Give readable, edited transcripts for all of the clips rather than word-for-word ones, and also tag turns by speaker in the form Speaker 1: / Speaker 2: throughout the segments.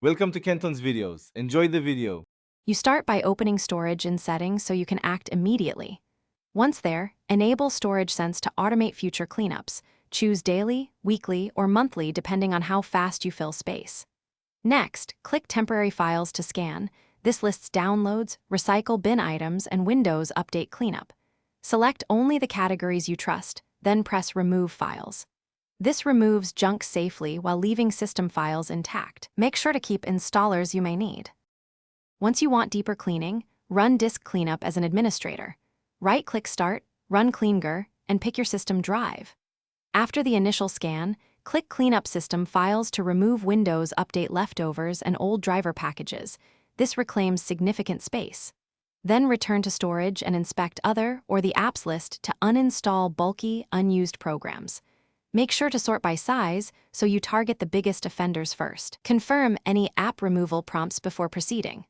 Speaker 1: Welcome to Kenton's videos. Enjoy the video.
Speaker 2: You start by opening storage in settings so you can act immediately. Once there, enable Storage Sense to automate future cleanups. Choose daily, weekly, or monthly depending on how fast you fill space. Next, click Temporary Files to scan. This lists downloads, recycle bin items, and Windows Update Cleanup. Select only the categories you trust, then press Remove Files. This removes junk safely while leaving system files intact. Make sure to keep installers you may need. Once you want deeper cleaning, run Disk Cleanup as an administrator. Right-click Start, run Cleanger, and pick your system drive. After the initial scan, click Cleanup System Files to remove Windows Update leftovers and old driver packages. This reclaims significant space. Then return to storage and inspect Other or the Apps list to uninstall bulky, unused programs. Make sure to sort by size so you target the biggest offenders first. Confirm any app removal prompts before proceeding.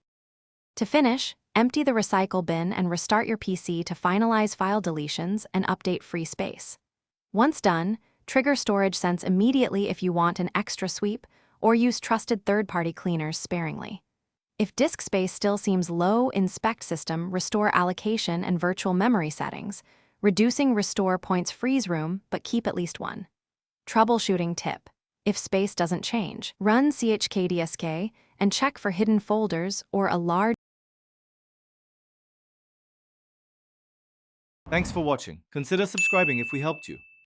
Speaker 2: To finish, empty the recycle bin and restart your PC to finalize file deletions and update free space. Once done, trigger Storage Sense immediately if you want an extra sweep, or use trusted third-party cleaners sparingly. If disk space still seems low, inspect System, Restore Allocation and Virtual Memory settings. Reducing Restore points freeze room, but keep at least one. Troubleshooting tip. If space doesn't change, run chkdsk and check for hidden folders or a large.
Speaker 1: Thanks for watching. Consider subscribing if we helped you.